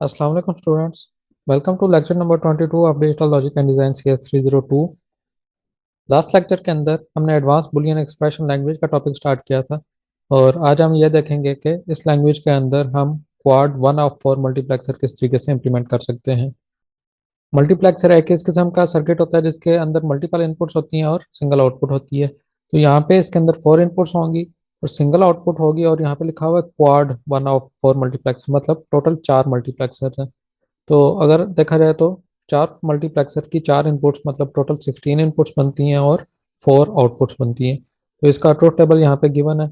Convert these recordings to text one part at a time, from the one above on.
अस्सलाम वालेकुम students. Welcome to lecture number 22 of digital logic and design CS 302। Last lecture के अंदर हमने एडवांस बुलियन एक्सप्रेशन लैंग्वेज का टॉपिक स्टार्ट किया था और आज हम ये देखेंगे कि इस लैंग्वेज के अंदर हम क्वाड 1 ऑफ 4 मल्टीप्लेक्सर किस तरीके से इंप्लीमेंट कर सकते हैं। मल्टीप्लेक्सर एक इस किस्म का सर्किट होता है जिसके अंदर मल्टीपल इनपुट्स होती हैं और सिंगल आउटपुट होती है। तो यहाँ पे इसके अंदर 4 इनपुट्स होंगी और सिंगल आउटपुट होगी और यहाँ पे लिखा हुआ है क्वाड 1 ऑफ 4 मल्टीप्लेक्सर, मतलब टोटल 4 मल्टीप्लेक्सर हैं। तो अगर देखा जाए तो 4 मल्टीप्लेक्सर की 4 इनपुट्स मतलब टोटल 16 इनपुट्स बनती हैं और 4 आउटपुट्स बनती हैं। तो इसका ट्रुथ टेबल यहाँ पे गिवन है।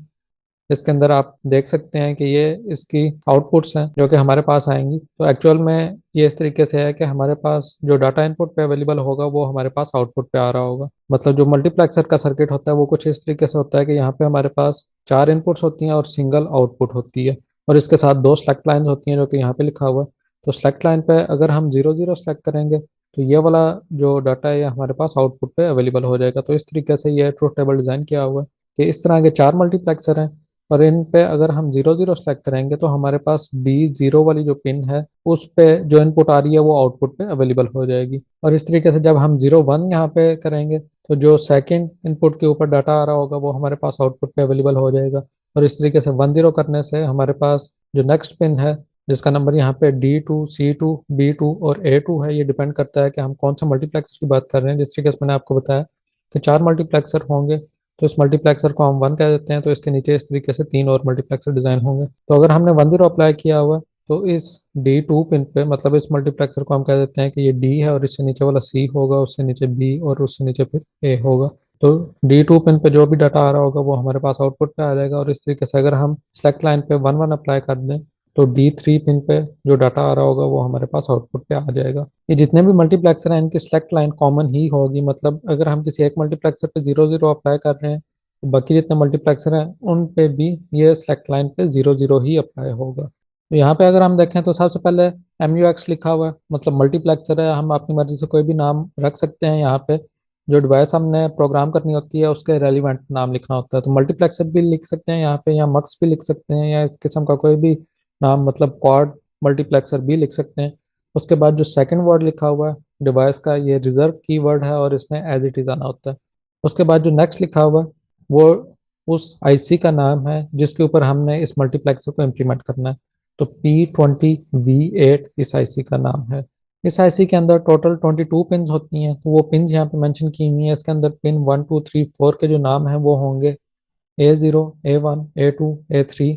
इसके अंदर आप देख सकते हैं कि ये इसकी आउटपुट्स हैं जो कि हमारे पास आएंगी। तो एक्चुअल में ये इस तरीके से है कि हमारे पास जो डाटा इनपुट पे अवेलेबल होगा वो हमारे पास आउटपुट पे आ रहा होगा। मतलब जो मल्टीप्लेक्सर का सर्किट होता है वो कुछ इस तरीके से होता है कि यहाँ पे हमारे पास 4 इनपुट्स होती हैं और सिंगल आउटपुट होती है और इसके साथ 2 सेलेक्ट लाइन्स होती हैं जो कि यहाँ पे लिखा हुआ है। तो सेलेक्ट लाइन पे अगर हम 0 0 सेलेक्ट करेंगे तो ये वाला जो डाटा है ये हमारे पास आउटपुट पे अवेलेबल हो जाएगा। तो इस तरीके से ये ट्रुथ टेबल डिजाइन किया हुआ है कि इस तरह के 4 मल्टीप्लेक्सर हैं और इन पे अगर हम 0 0 सेलेक्ट करेंगे तो हमारे पास B0 वाली जो पिन है उस पे जो इनपुट आ रही है वो आउटपुट पे अवेलेबल हो जाएगी। और इस तरीके से जब हम 0 1 यहाँ पे करेंगे तो जो सेकंड इनपुट के ऊपर डाटा आ रहा होगा वो हमारे पास आउटपुट पे अवेलेबल हो जाएगा। और इस तरीके से 1 0 करने से हमारे पास जो नेक्स्ट पिन है जिसका नंबर यहाँ पे D2 C2 B2 और A2 है, ये डिपेंड करता है कि हम कौन सा मल्टीप्लेक्सर की बात कर रहे हैं। जिस तरीके से मैंने आपको बताया कि 4 मल्टीप्लेक्सर होंगे तो इस मल्टीप्लेक्सर को हम 1 कह देते हैं, तो इसके नीचे इस तरीके से 3 और मल्टीप्लेक्सर डिजाइन होंगे। तो अगर हमने 1 0 अप्लाई किया हुआ है तो इस D2 पिन पे मतलब इस मल्टीप्लेक्सर को हम कह देते हैं कि ये D है और इससे नीचे वाला C होगा, उससे नीचे B और उससे नीचे फिर A होगा। तो D2 पिन पे जो भी डाटा आ रहा होगा वो हमारे पास आउटपुट पे आ जाएगा। और इस तरीके से अगर हम सेलेक्ट लाइन पे 1 1 अप्लाई कर दें तो D3 पिन पे जो डाटा आ रहा होगा वो हमारे पास आउटपुट पे आ जाएगा। ये जितने भी मल्टीप्लेक्सर हैं इनकी सेलेक्ट लाइन कॉमन ही होगी। मतलब अगर हम किसी एक मल्टीप्लेक्सर पे 0 0 अप्लाई कर रहे हैं तो बाकी जितने मल्टीप्लेक्सर हैं उन पे भी ये सेलेक्ट लाइन पे 0 0 ही अप्लाई होगा। तो यहाँ पे अगर हम देखें तो सबसे पहले MUX लिखा हुआ है, मतलब मल्टीप्लेक्सर है। हम अपनी मर्जी से कोई भी नाम रख सकते हैं। यहाँ पे जो डिवाइस हमने प्रोग्राम करनी होती है उसके रेलिवेंट नाम लिखना होता है। तो मल्टीप्लेक्सर भी लिख सकते हैं यहाँ पे, या मक्स भी लिख सकते हैं, या इस किस्म का कोई भी नाम मतलब क्वाड मल्टीप्लेक्सर भी लिख सकते हैं। उसके बाद जो सेकंड वर्ड लिखा हुआ है डिवाइस का, ये रिजर्व की वर्ड है और इसमें एज इट इज आना होता है। उसके बाद जो नेक्स्ट लिखा हुआ है वो उस IC का नाम है जिसके ऊपर हमने इस मल्टीप्लेक्सर को इम्प्लीमेंट करना है। तो P20V8 इस IC का नाम है। इस IC के अंदर टोटल 22 पिन्स होती हैं। तो वो पिन्स यहाँ पे मेंशन की हुई हैं। इसके अंदर पिन 1 2 3 4 के जो नाम हैं वो होंगे A0 A1 A2 A3।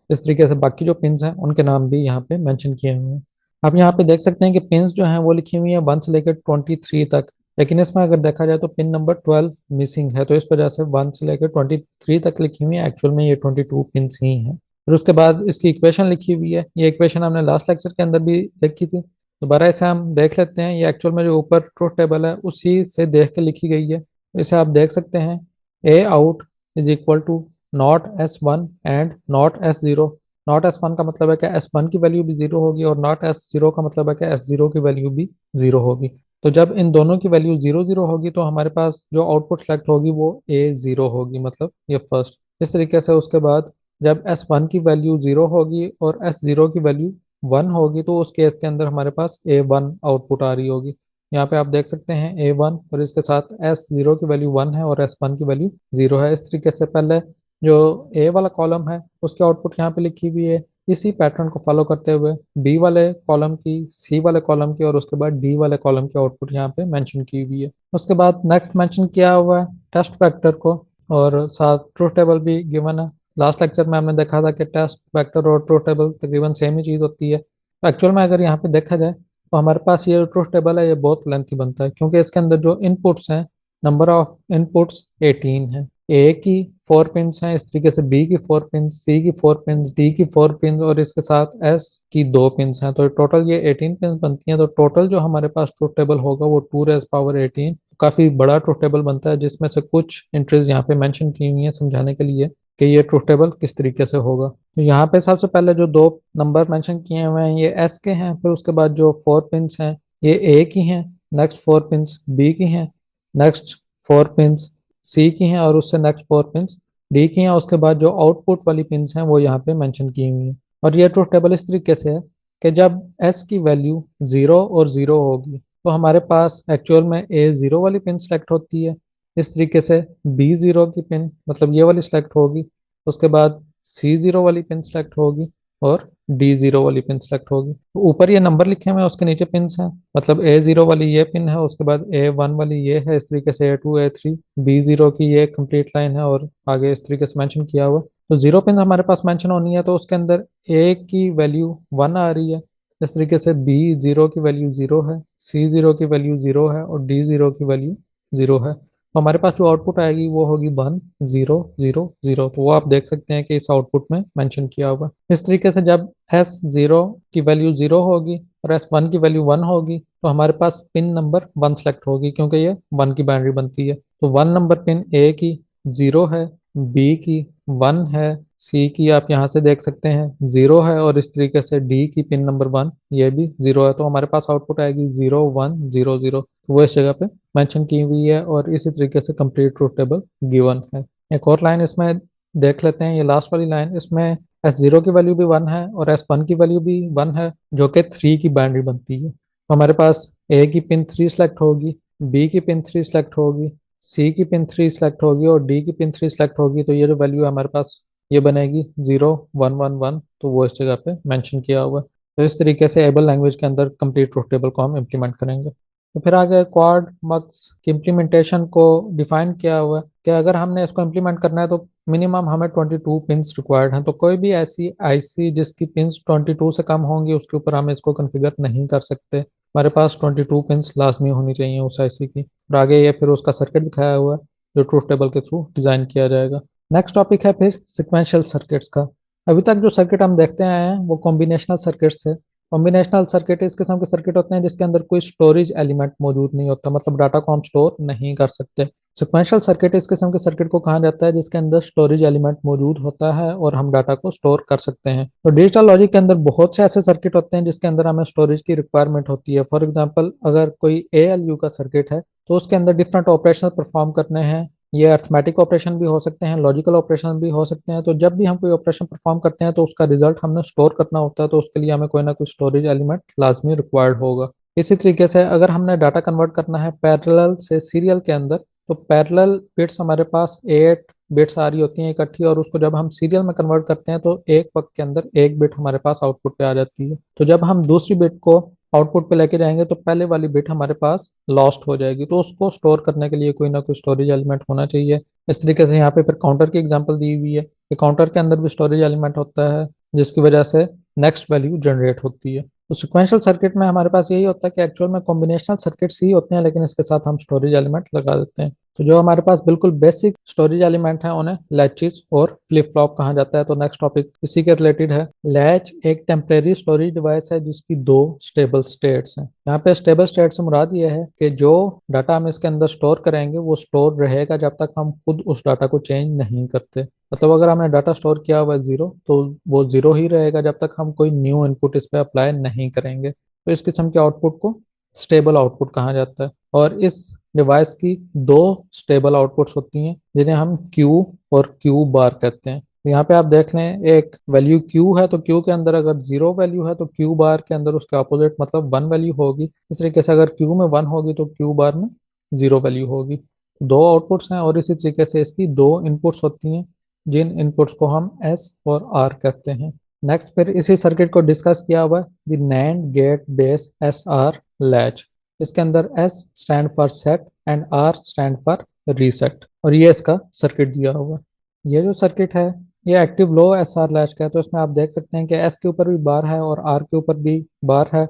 इस तरीके से बाकी जो पिन्स हैं उनके नाम भी यहाँ पे मेंशन किए हुए हैं। आप यहाँ पे देख सकते हैं कि पिन्स जो हैं वो लिखी हुई हैं 1 से लेकर 23 तक, लेकिन इसमें अगर देखा जाए तो पिन नंबर 12 मिसिंग है। तो इस वजह से 1 से लेकर 23 तक लिखी हुई है, एक्चुअल में ये 22 पिन्स ही हैं। फिर उसके बाद इसकी इक्वेशन लिखी हुई है। ये इक्वेशन हमने लास्ट लेक्चर के अंदर भी देखी थी, दोबारा इसे हम देख लेते हैं। ये एक्चुअल में जो ऊपर ट्रुथ टेबल है उसी से देख के लिखी गई है। इसे आप देख सकते हैं A out is equal to not S1 and not S0। Not S1 का मतलब है कि S1 की वैल्यू भी 0 होगी और नॉट S0 का मतलब है कि S0 की वैल्यू भी 0 होगी। तो जब इन दोनों की वैल्यू 0 0 होगी तो हमारे पास जो आउटपुट सेलेक्ट होगी वो A0 होगी, मतलब ये फर्स्ट। इस तरीके से उसके बाद जब S1 की वैल्यू 0 होगी और S0 की वैल्यू 1 होगी तो उस केस के अंदर हमारे पास A1 आउटपुट आ रही होगी। यहाँ पे आप देख सकते हैं A1 और इसके साथ S0 की वैल्यू 1 है और S1 की वैल्यू 0 है। इस तरीके से पहले जो A वाला कॉलम है उसकी आउटपुट यहाँ पे लिखी हुई है। इसी पैटर्न को फॉलो करते हुए B वाले कॉलम की, C वाले कॉलम की और उसके बाद D वाले कॉलम की आउटपुट यहाँ पे मेंशन की हुई है। उसके बाद नेक्स्ट मेंशन किया हुआ है टेस्ट वेक्टर को और साथ ट्रूथ टेबल भी गिवन है। लास्ट लेक्चर में हमने देखा था कि टेस्ट वेक्टर और ट्रूथ टेबल तकरीबन सेम ही चीज़ होती है। तो एक्चुअल में अगर यहाँ पे देखा जाए तो हमारे पास ये ट्रूथ टेबल है, ये बहुत लेंथी बनता है क्योंकि इसके अंदर जो इनपुट्स हैं, नंबर ऑफ इनपुट्स 18 है। A की 4 पिंस हैं, इस तरीके से B की 4 पिंस, C की 4 पिंस, D की 4 पिंस और इसके साथ S की 2 पिंस हैं। तो टोटल ये 18 पिंस बनती हैं। तो टोटल जो हमारे पास ट्रूथ टेबल होगा वो 2 रेज़ पावर 18, काफ़ी बड़ा ट्रूथ टेबल बनता है जिसमें से कुछ एंट्रीज यहाँ पे मेंशन की हुई हैं समझाने के लिए कि ये ट्रूथ टेबल किस तरीके से होगा। तो यहाँ पे सबसे पहले जो 2 नंबर मेंशन किए हुए हैं ये S के हैं। फिर उसके बाद जो 4 पिंस हैं ये A की हैं, नेक्स्ट 4 पिंस B की हैं, नेक्स्ट 4 पिंस C की हैं और उससे नेक्स्ट 4 पिंस D की हैं। उसके बाद जो आउटपुट वाली पिंस हैं वो यहाँ पे मेंशन की हुई हैं। और ये ट्रूथ टेबल इस तरीके से है कि जब एस की वैल्यू 0 और 0 होगी तो हमारे पास एक्चुअल में A0 वाली पिन सेलेक्ट होती है। इस तरीके से B0 की पिन मतलब ये वाली सेलेक्ट होगी, उसके बाद C0 वाली पिन सेलेक्ट होगी और D0 वाली पिन सेलेक्ट होगी। तो ऊपर ये नंबर लिखे हुए हैं, उसके नीचे पिन्स हैं, मतलब A0 वाली ये पिन है, उसके बाद A1 वाली ये है, इस तरीके से A2 A3 B0 की ये कंप्लीट लाइन है और आगे इस तरीके से मेंशन किया हुआ है। तो 0 पिन हमारे पास मेंशन होनी है, तो उसके अंदर A की वैल्यू 1 आ रही है, इस तरीके से B0 की वैल्यू 0 है, C0 की वैल्यू 0 है और D0 की वैल्यू 0 है। तो हमारे पास जो आउटपुट आएगी वो होगी 1 0 0 0। तो वो आप देख सकते हैं कि इस आउटपुट में मेंशन किया हुआ। इस तरीके से जब S0 की वैल्यू 0 होगी और S1 की वैल्यू 1 होगी तो हमारे पास पिन नंबर 1 सेलेक्ट होगी, क्योंकि ये 1 की बाइनरी बनती है। तो 1 नंबर पिन A की 0 है, B की 1 है, C की आप यहाँ से देख सकते हैं 0 है और इस तरीके से D की पिन नंबर 1 ये भी 0 है। तो हमारे पास आउटपुट आएगी 0 1 0 0। वो इस जगह पे मेंशन की हुई है और इसी तरीके से कंप्लीट ट्रूथ टेबल गिवन है। एक और लाइन इसमें देख लेते हैं, ये लास्ट वाली लाइन, इसमें S0 की वैल्यू भी 1 है और S1 की वैल्यू भी 1 है, जो कि 3 की बाइनरी बनती है। तो हमारे पास A की पिन 3 सेलेक्ट होगी, B की पिन 3 सेलेक्ट होगी, C की पिन 3 सेलेक्ट होगी और D की पिन 3 सेलेक्ट होगी। तो ये जो वैल्यू है हमारे पास ये बनेगी 0 1 1 1। तो वो इस जगह पे मेंशन किया हुआ है। तो इस तरीके से एबल लैंग्वेज के अंदर कंप्लीट ट्रूथ टेबल को हम इम्प्लीमेंट करेंगे। तो फिर आगे क्वाड मक्स की इम्प्लीमेंटेशन को डिफाइन किया हुआ है कि अगर हमने इसको इम्प्लीमेंट करना है तो मिनिमम हमें 22 पिंस रिक्वायर्ड हैं। तो कोई भी ऐसी आईसी जिसकी पिंस 22 से कम होंगी उसके ऊपर हम इसको कॉन्फ़िगर नहीं कर सकते। हमारे पास 22 पिंस लाजमी होनी चाहिए उस आईसी की। और आगे ये फिर उसका सर्किट दिखाया हुआ है जो ट्रूथ टेबल के थ्रू डिजाइन किया जाएगा। नेक्स्ट टॉपिक है फिर सिक्वेंशियल सर्किट्स का। अभी तक जो सर्किट हम देखते आए हैं वो कॉम्बिनेशनल सर्किट्स थे। कॉम्बिनेशनल सर्किट इस किस्म के सर्किट होते हैं जिसके अंदर कोई स्टोरेज एलिमेंट मौजूद नहीं होता, मतलब डाटा को हम स्टोर नहीं कर सकते। सिक्वेंशियल सर्किट इस किस्म के सर्किट को कहा जाता है जिसके अंदर स्टोरेज एलिमेंट मौजूद होता है और हम डाटा को स्टोर कर सकते हैं। तो डिजिटल लॉजिक के अंदर बहुत से ऐसे सर्किट होते हैं जिसके अंदर हमें स्टोरेज की रिक्वायरमेंट होती है। फॉर एग्जांपल अगर कोई एएलयू का सर्किट है तो उसके अंदर डिफरेंट ऑपरेशन परफॉर्म करने हैं। ये अर्थमेटिक ऑपरेशन भी हो सकते हैं, लॉजिकल ऑपरेशन भी हो सकते हैं। तो जब भी हम कोई ऑपरेशन परफॉर्म करते हैं तो उसका रिजल्ट हमने स्टोर करना होता है, तो उसके लिए हमें कोई ना कोई स्टोरेज एलिमेंट लाजमी रिक्वायर्ड होगा। इसी तरीके से अगर हमने डाटा कन्वर्ट करना है पैरेलल से सीरियल के अंदर, तो पैरेलल बिट्स हमारे पास 8 बिट्स आ रही होती हैं इकट्ठी, और उसको जब हम सीरियल में कन्वर्ट करते हैं तो एक वक्त के अंदर एक बिट हमारे पास आउटपुट पे आ जाती है। तो जब हम दूसरी बिट को आउटपुट पे लेके जाएंगे तो पहले वाली बिट हमारे पास लॉस्ट हो जाएगी। तो उसको स्टोर करने के लिए कोई ना कोई स्टोरेज एलिमेंट होना चाहिए। इस तरीके से यहाँ पे फिर काउंटर की एग्जांपल दी हुई है कि काउंटर के अंदर भी स्टोरेज एलिमेंट होता है जिसकी वजह से नेक्स्ट वैल्यू जनरेट होती है। तो सिक्वेंशियल सर्किट में हमारे पास यही होता है कि एक्चुअल में कॉम्बिनेशनल सर्किट्स ही होते हैं, लेकिन इसके साथ हम स्टोरेज एलिमेंट लगा देते हैं। तो जो हमारे पास बिल्कुल बेसिक स्टोरेज एलिमेंट है उन्हें लैचेस और फ्लिप फ्लॉप कहा जाता है। तो नेक्स्ट टॉपिक इसी के रिलेटेड है। लैच एक टेम्परेरी स्टोरेज डिवाइस है जिसकी दो स्टेबल स्टेट्स हैं। यहाँ पे स्टेबल स्टेट से मुराद ये है कि जो डाटा हम इसके अंदर स्टोर करेंगे वो स्टोर रहेगा जब तक हम खुद उस डाटा को चेंज नहीं करते। मतलब अगर हमने डाटा स्टोर किया हुआ है 0 तो वो 0 ही रहेगा जब तक हम कोई न्यू इनपुट इस पर अप्लाई नहीं करेंगे। तो इस किस्म के आउटपुट को स्टेबल आउटपुट कहा जाता है। और इस डिवाइस की दो स्टेबल आउटपुट्स होती हैं जिन्हें हम क्यू और क्यू बार कहते हैं। तो यहाँ पे आप देख लें, एक वैल्यू क्यू है तो क्यू के अंदर अगर 0 वैल्यू है तो क्यू बार के अंदर उसके अपोजिट मतलब 1 वैल्यू होगी। इस तरीके से अगर क्यू में 1 होगी तो क्यू बार में 0 वैल्यू होगी। दो आउटपुट्स हैं और इसी तरीके से इसकी दो इनपुट्स होती हैं जिन इनपुट्स को हम एस और आर कहते हैं। नेक्स्ट फिर इसी सर्किट को डिस्कस किया हुआ है the NAND gate base S R latch. इसके अंदर S stand for set and R stand for reset, और ये इसका सर्किट दिया हुआ है। ये जो सर्किट है ये active low S R latch का है। तो इसमें आप देख सकते हैं कि एस के ऊपर भी बार है और आर के ऊपर भी बार है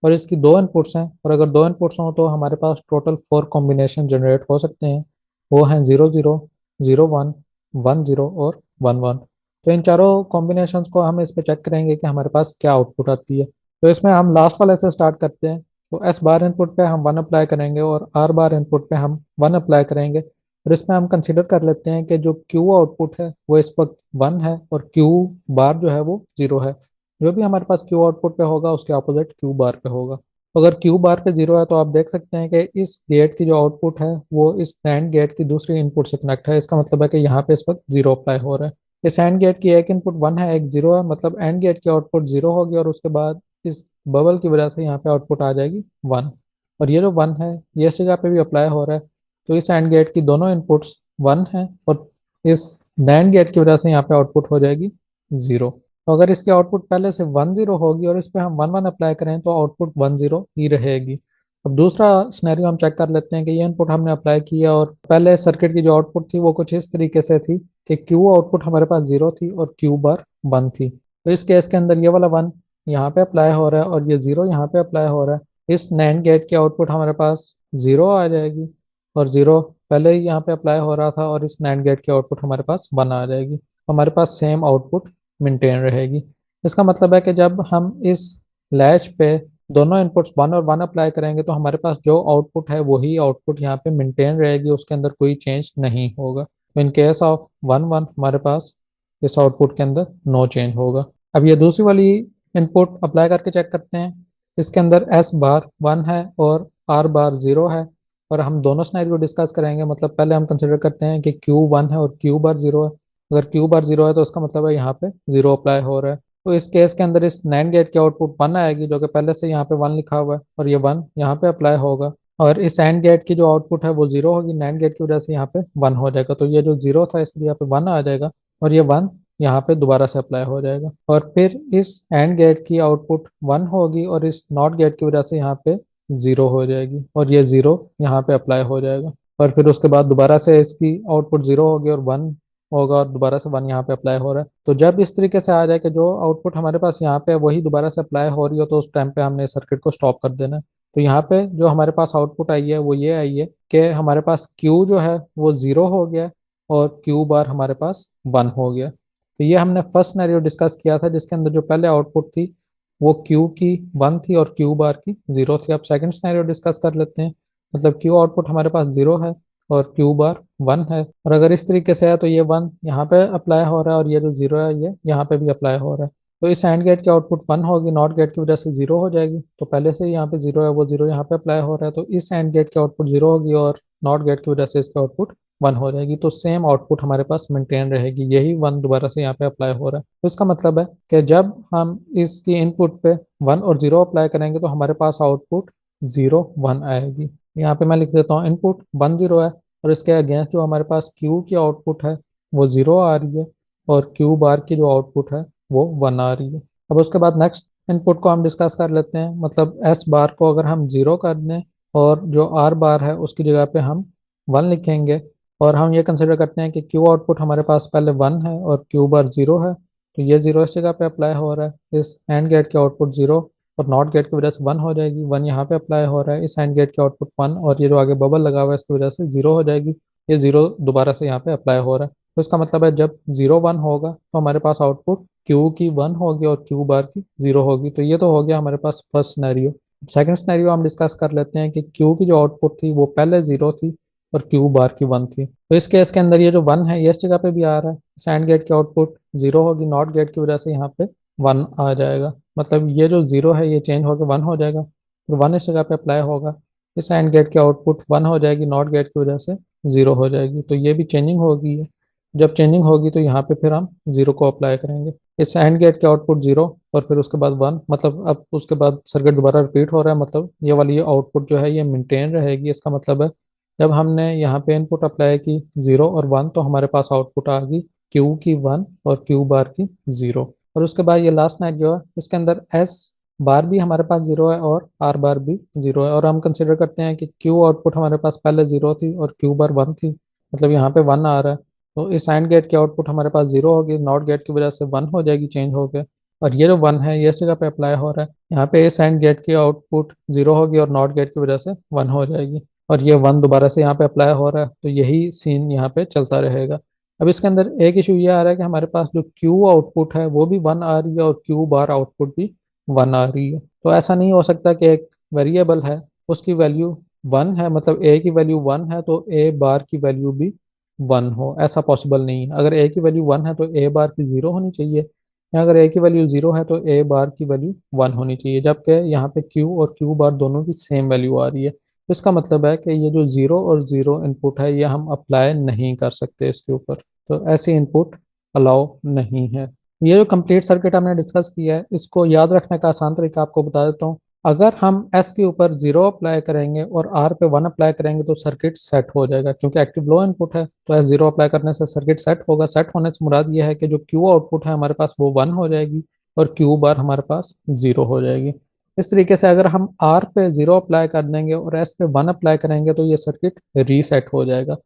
और इसकी दो इनपुट्स हैं। और अगर दो इनपुट्स हों तो हमारे पास टोटल 4 कॉम्बिनेशन जनरेट हो सकते हैं। वो हैं 0 0 0 1 1 0 और 1 1। तो इन चारों कॉम्बिनेशंस को हम इस पे चेक करेंगे कि हमारे पास क्या आउटपुट आती है। तो इसमें हम लास्ट वाले से स्टार्ट करते हैं। तो एस बार इनपुट पे हम 1 अप्लाई करेंगे और आर बार इनपुट पे हम 1 अप्लाई करेंगे। और इसमें हम कंसिडर कर लेते हैं कि जो क्यू आउटपुट है वो इस वक्त 1 है और क्यू बार जो है वो 0 है। जो भी हमारे पास क्यू आउटपुट पे होगा उसके अपोजिट क्यू बार पे होगा। तो अगर क्यू बार पे 0 है तो आप देख सकते हैं कि इस गेट की जो आउटपुट है वो इस एंड गेट की दूसरी इनपुट से कनेक्ट है। इसका मतलब है कि यहाँ पे इस वक्त 0 अप्लाई हो रहा है। इस एंड गेट की एक इनपुट 1 है एक 0 है, मतलब एंड गेट की आउटपुट 0 होगी और उसके बाद इस बबल की वजह से यहाँ पे आउटपुट आ जाएगी 1। और ये जो 1 है ये इस जगह पे भी अप्लाई हो रहा है, तो इस एंड गेट की दोनों इनपुट्स 1 है और इस नैंड गेट की वजह से यहाँ पे आउटपुट हो जाएगी 0। तो अगर इसकी आउटपुट पहले से 1 0 होगी और इस पे हम 1 1 अप्लाई करें तो आउटपुट 1 0 ही रहेगी। अब दूसरा सिनेरियो हम चेक कर लेते हैं कि ये इनपुट हमने अप्लाई किया और पहले सर्किट की जो आउटपुट थी वो कुछ इस तरीके से थी कि क्यू आउटपुट हमारे पास 0 थी और क्यू बार 1 थी। तो इस केस के अंदर ये वाला 1 यहाँ पे अप्लाई हो रहा है और ये 0 यहाँ पे अप्लाई हो रहा है। इस नैंड गेट की आउटपुट हमारे पास 0 आ जाएगी और 0 पहले ही यहाँ पे अप्लाई हो रहा था और इस नैंड गेट की आउटपुट हमारे पास 1 आ जाएगी। हमारे पास सेम आउटपुट मेंटेन रहेगी। इसका मतलब है कि जब हम इस लैच पे दोनों इनपुट्स 1 और 1 अप्लाई करेंगे तो हमारे पास जो आउटपुट है वही आउटपुट यहाँ पे मेंटेन रहेगी, उसके अंदर कोई चेंज नहीं होगा। तो इन केस ऑफ 1 1 हमारे पास इस आउटपुट के अंदर नो चेंज होगा। अब ये दूसरी वाली इनपुट अप्लाई करके चेक करते हैं। इसके अंदर एस बार 1 है और आर बार 0 है और हम दोनों सिनेरियो डिस्कस करेंगे। मतलब पहले हम कंसिडर करते हैं कि क्यू 1 है और क्यू बार 0 है। अगर क्यू बार 0 है तो उसका मतलब है यहाँ पे 0 अप्लाई हो रहा है। तो इस केस के अंदर इस नैंड गेट की आउटपुट 1 आएगी जो कि पहले से यहाँ पे 1 लिखा हुआ है और ये 1 यहाँ पे अप्लाई होगा और इस एंड गेट की जो आउटपुट है वो 0 होगी। नैंड गेट की वजह से यहाँ पे 1 हो जाएगा, तो ये जो 0 था इसलिए यहाँ पे 1 आ जाएगा और ये 1 यहाँ पे दोबारा से अप्लाई हो जाएगा और फिर इस एंड गेट की आउटपुट 1 होगी और इस नॉट गेट की वजह से यहाँ पे 0 हो जाएगी और ये 0 यहाँ पे अप्लाई हो जाएगा और फिर उसके बाद दोबारा से इसकी आउटपुट 0 होगी और 1 होगा और दोबारा से 1 यहाँ पे अप्लाई हो रहा है। तो जब इस तरीके से आ जाए कि जो आउटपुट हमारे पास यहाँ पे है वही दोबारा से अप्लाई हो रही हो तो उस टाइम पे हमने सर्किट को स्टॉप कर देना है। तो यहाँ पे जो हमारे पास आउटपुट आई है वो ये आई है कि हमारे पास Q जो है वो 0 हो गया और Q बार हमारे पास 1 हो गया। तो ये हमने फर्स्ट सिनेरियो डिस्कस किया था जिसके अंदर जो पहले आउटपुट थी वो Q की 1 थी और Q बार की 0 थी। अब सेकंड सिनेरियो डिस्कस कर लेते हैं। मतलब Q आउटपुट हमारे पास 0 है और Q बार 1 है और अगर इस तरीके से है तो ये 1 यहाँ पे अप्लाई हो रहा है और ये जो 0 है ये यहाँ पे भी अप्लाई हो रहा है। तो इस एंड गेट की आउटपुट 1 होगी, नॉट गेट की वजह से 0 हो जाएगी। तो पहले से ही यहाँ पे 0 है वो 0 यहाँ पे अप्लाई हो रहा है, तो इस एंड गेट की आउटपुट 0 होगी और नॉट गेट की वजह से इसका आउटपुट 1 हो जाएगी। तो सेम आउटपुट हमारे पास मेंटेन रहेगी, यही 1 दोबारा से यहाँ पे अप्लाई हो रहा है। तो इसका मतलब है कि जब हम इसकी इनपुट पे 1 और 0 अप्लाई करेंगे तो हमारे पास आउटपुट 0 1 आएगी। यहाँ पे मैं लिख देता हूँ इनपुट 1 0 है और इसके अगेंस्ट जो हमारे पास Q की आउटपुट है वो 0 आ रही है और Q बार की जो आउटपुट है वो 1 आ रही है। अब उसके बाद नेक्स्ट इनपुट को हम डिस्कस कर लेते हैं। मतलब S बार को अगर हम 0 कर दें और जो R बार है उसकी जगह पे हम 1 लिखेंगे और हम ये कंसिडर करते हैं कि Q आउटपुट हमारे पास पहले 1 है और Q बार 0 है, तो ये 0 इस जगह पे अप्लाई हो रहा है। इस एंड गेट की आउटपुट 0 और नॉट गेट की वजह से 1 हो जाएगी, 1 यहाँ पे अप्लाई हो रहा है। इस एंड गेट की आउटपुट 1 और ये जो आगे बबल लगा हुआ है इसकी वजह से 0 हो जाएगी, ये 0 दोबारा से यहाँ पे अप्लाई हो रहा है। तो इसका मतलब है जब 0 1 होगा तो हमारे पास आउटपुट Q की 1 होगी और Q बार की 0 होगी। तो ये तो हो गया हमारे पास फर्स्ट सिनेरियो। सेकंड सिनेरियो हम डिस्कस कर लेते हैं कि Q की जो आउटपुट थी वो पहले 0 थी और Q बार की 1 थी। तो इस केस के अंदर ये जो 1 है ये इस जगह पे भी आ रहा है। इस एंड गेट की आउटपुट 0 होगी, नॉट गेट की वजह से यहाँ पे 1 आ जाएगा। मतलब ये जो 0 है ये चेंज होकर 1 हो जाएगा, फिर 1 इस जगह पे अप्लाई होगा। इस एंड गेट की आउटपुट 1 हो जाएगी, नॉट गेट की वजह से 0 हो जाएगी, तो ये भी चेंजिंग होगी है। जब चेंजिंग होगी तो यहाँ पे फिर हम 0 को अप्लाई करेंगे। इस एंड गेट के आउटपुट 0 और फिर उसके बाद 1, मतलब अब उसके बाद सर्किट दोबारा रिपीट हो रहा है। मतलब ये वाली आउटपुट जो है ये मेंटेन रहेगी। इसका मतलब है जब हमने यहाँ पे इनपुट अप्लाई की 0 और 1 तो हमारे पास आउटपुट आ गई Q की 1 और Q बार की 0। और उसके बाद ये लास्ट नाइट जो है इसके अंदर S बार भी हमारे पास 0 है और R बार भी 0 है और हम कंसिडर करते हैं कि Q आउटपुट हमारे पास पहले 0 थी और Q बार 1 थी, मतलब यहाँ पे 1 आ रहा है। तो इस AND गेट की आउटपुट हमारे पास 0 होगी, नॉट गेट की वजह से 1 हो जाएगी चेंज हो गया और ये जो 1 है ये इस जगह पे अप्लाई हो रहा है। यहाँ पे इस AND गेट की आउटपुट 0 होगी और नॉट गेट की वजह से 1 हो जाएगी और ये 1 दोबारा से यहाँ पे अप्लाई हो रहा है, तो यही सीन यहाँ पे चलता रहेगा। अब इसके अंदर एक इशू ये आ रहा है कि हमारे पास जो Q आउटपुट है वो भी 1 आ रही है और Q बार आउटपुट भी 1 आ रही है। तो ऐसा नहीं हो सकता कि एक वेरिएबल है उसकी वैल्यू 1 है, मतलब A की वैल्यू 1 है तो A बार की वैल्यू भी 1 हो, ऐसा पॉसिबल नहीं है। अगर A की वैल्यू 1 है तो A बार की 0 होनी चाहिए, या अगर A की वैल्यू 0 है तो A बार की वैल्यू 1 होनी चाहिए, जबकि यहाँ पे Q और Q बार दोनों की सेम वैल्यू आ रही है। तो इसका मतलब है कि ये जो 0 और 0 इनपुट है ये हम अप्लाई नहीं कर सकते इसके ऊपर, तो ऐसी इनपुट अलाउ नहीं है। ये जो कंप्लीट सर्किट हमने डिस्कस किया है, इसको याद रखने का आसान तरीका आपको बता देता हूँ। अगर हम एस के ऊपर 0 अप्लाई करेंगे और आर पे 1 अप्लाई करेंगे तो सर्किट सेट हो जाएगा, क्योंकि एक्टिव लो इनपुट है तो एस 0 अप्लाई करने से सर्किट सेट होगा। सेट होने से मुराद ये है कि जो क्यू आउटपुट है हमारे पास वो 1 हो जाएगी और क्यू बार हमारे पास 0 हो जाएगी। इस तरीके से अगर हम आर पे 0 अप्लाई कर देंगे और एस पे 1 अप्लाई करेंगे तो ये सर्किट रीसेट हो जाएगा।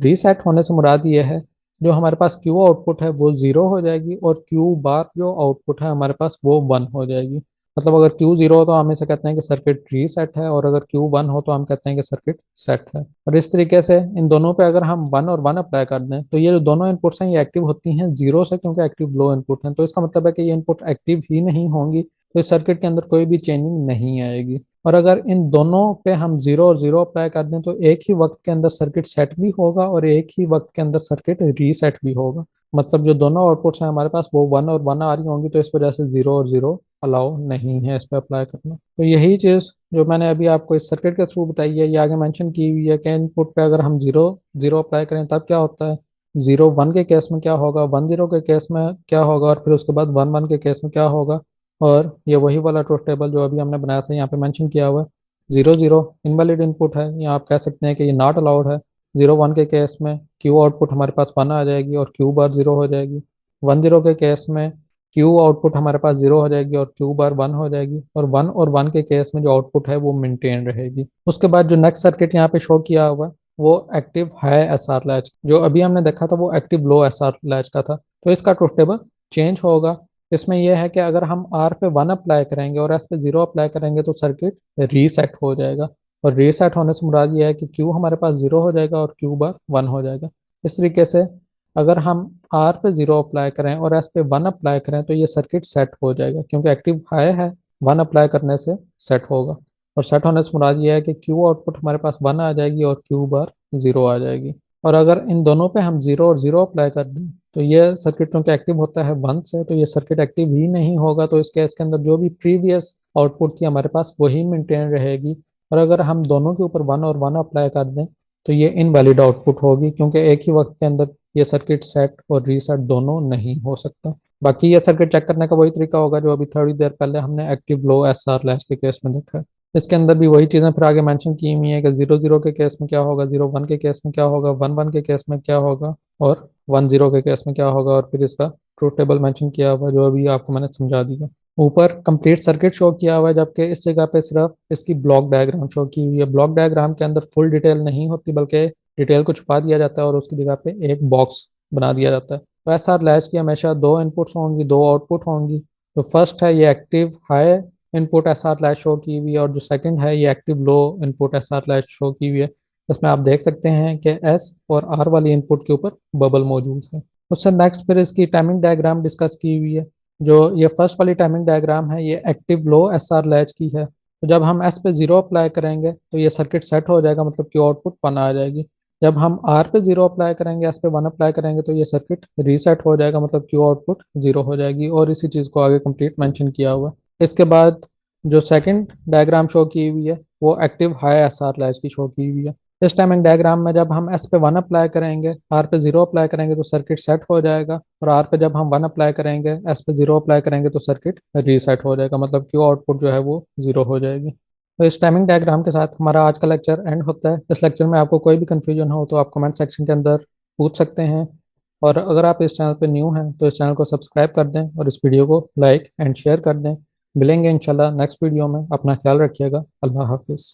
रीसेट होने से मुराद ये है जो हमारे पास क्यू आउटपुट है वो 0 हो जाएगी और क्यू बार जो आउटपुट है हमारे पास वो 1 हो जाएगी। मतलब अगर क्यू 0 हो तो हम इसे कहते हैं कि सर्किट रीसेट है, और अगर क्यू 1 हो तो हम कहते हैं कि सर्किट सेट है। और इस तरीके से इन दोनों पे अगर हम 1 और 1 अप्लाई कर दें तो ये जो दोनों इनपुट्स हैं ये एक्टिव होती हैं 0 से, क्योंकि एक्टिव लो इनपुट हैं। तो इसका मतलब है कि ये इनपुट एक्टिव ही नहीं होंगी, तो इस सर्किट के अंदर कोई भी चेंजिंग नहीं आएगी। और अगर इन दोनों पे हम 0 और 0 अप्लाई कर दें तो एक ही वक्त के अंदर सर्किट सेट भी होगा और एक ही वक्त के अंदर सर्किट रीसेट भी होगा। मतलब जो दोनों आउटपुट्स हैं हमारे पास वो 1 और 1 आ रही होंगी, तो इस वजह से 0 और 0 अलाउ नहीं है इस पे अप्लाई करना। तो यही चीज़ जो मैंने अभी आपको इस सर्किट के थ्रू बताई है ये आगे मेंशन की हुई है कि इनपुट पे अगर हम 0 0 अप्लाई करें तब क्या होता है, 0 1 के केस में क्या होगा, 1 0 के केस में क्या होगा, और फिर उसके बाद 1 1 के केस में क्या होगा। और ये वही वाला ट्रुथ टेबल जो अभी हमने बनाया था यहाँ पे मेंशन किया हुआ है। 0 0 इनवैलिड इनपुट है, या आप कह सकते हैं कि ये नॉट अलाउड है। 0 1 के केस में क्यू आउटपुट हमारे पास 1 आ जाएगी और क्यू बार 0 हो जाएगी। 1 0 के केस में क्यू आउटपुट हमारे पास 0 हो जाएगी और क्यू बार 1 हो जाएगी। और 1 और 1 के केस में जो आउटपुट है वो मेंटेन रहेगी। उसके बाद जो नेक्स्ट सर्किट यहाँ पे शो किया हुआ है वो active high S R latch, जो अभी हमने देखा था वो active low S R latch का था। तो इसका ट्रुथ टेबल चेंज होगा। इसमें यह है कि अगर हम आर पे 1 अप्लाई करेंगे और एस पे 0 अप्लाई करेंगे तो सर्किट रीसेट हो जाएगा। और रीसेट होने से मुराद ये है कि क्यू हमारे पास 0 हो जाएगा और क्यू बार 1 हो जाएगा। इस तरीके से अगर हम आर पे 0 अप्लाई करें और एस पे 1 अप्लाई करें तो ये सर्किट सेट हो जाएगा, क्योंकि एक्टिव हाई है 1 अप्लाई करने से सेट होगा। और सेट होने से मुराद ये है कि क्यू आउटपुट हमारे पास 1 आ जाएगी और क्यू बार 0 आ जाएगी। और अगर इन दोनों पे हम 0 और 0 अप्लाई कर दें तो ये सर्किट चूंकि एक्टिव होता है 1 से, तो ये सर्किट एक्टिव ही नहीं होगा। तो इस केस के अंदर जो भी प्रीवियस आउटपुट थी हमारे पास वही मेंटेन रहेगी। और अगर हम दोनों के ऊपर 1 और 1 अप्लाई कर दें तो ये इनवैलिड आउटपुट होगी, क्योंकि एक ही वक्त के अंदर ये सर्किट सेट और रीसेट दोनों नहीं हो सकता। बाकी ये सर्किट चेक करने का वही तरीका होगा जो अभी थोड़ी देर पहले हमने active low S R latch के केस में देखा है। इसके अंदर भी वही चीज़ें फिर आगे मेंशन की हुई है कि 0 0 के केस में क्या होगा, 0 1 के केस में क्या होगा, 1 1 के केस में क्या होगा, और 1 0 के केस में क्या होगा। और फिर इसका ट्रूथ टेबल मेंशन किया हुआ है जो अभी आपको मैंने समझा दिया। ऊपर कंप्लीट सर्किट शो किया हुआ है, जबकि इस जगह पे सिर्फ इसकी ब्लॉक डायग्राम शो की हुई है। ब्लॉक डायग्राम के अंदर फुल डिटेल नहीं होती, बल्कि डिटेल को छुपा दिया जाता है और उसकी जगह पे एक बॉक्स बना दिया जाता है। तो एस आर लैच की हमेशा दो इनपुट्स होंगी, दो आउटपुट होंगी। जो फर्स्ट है ये active high input S R latch show की हुई है, और जो सेकंड है ये active low input S R latch show की हुई है। इसमें आप देख सकते हैं कि एस और आर वाली इनपुट के ऊपर बबल मौजूद है। उससे नेक्स्ट फिर इसकी टाइमिंग डायग्राम डिस्कस की हुई है। जो ये फर्स्ट वाली टाइमिंग डायग्राम है ये active low S R latch की है। तो जब हम एस पे 0 अप्लाई करेंगे तो ये सर्किट सेट हो जाएगा, मतलब कि आउटपुट 1 आ जाएगी। जब हम आर पे 0 अप्लाई करेंगे, एस पे 1 अप्लाई करेंगे तो ये सर्किट रीसेट हो जाएगा, मतलब क्यू आउटपुट 0 हो जाएगी। और इसी चीज़ को आगे कंप्लीट मेंशन किया हुआ है। इसके बाद जो सेकंड डायग्राम शो की हुई है वो active high S R latch की शो की हुई है। इस टाइमिंग डायग्राम में जब हम एस पे 1 अप्लाई करेंगे, आर पे 0 अप्लाई करेंगे तो सर्किट सेट हो जाएगा। और आर पे जब हम 1 अप्लाई करेंगे, एस पे 0 अप्लाई करेंगे तो सर्किट रीसेट हो जाएगा, मतलब क्यू आउटपुट जो है वो 0 हो जाएगी। तो इस टाइमिंग डायग्राम के साथ हमारा आज का लेक्चर एंड होता है। इस लेक्चर में आपको कोई भी कंफ्यूजन हो तो आप कमेंट सेक्शन के अंदर पूछ सकते हैं। और अगर आप इस चैनल पर न्यू हैं तो इस चैनल को सब्सक्राइब कर दें और इस वीडियो को लाइक एंड शेयर कर दें। मिलेंगे इंशाल्लाह नेक्स्ट वीडियो में। अपना ख्याल रखिएगा। अल्लाह हाफिज़।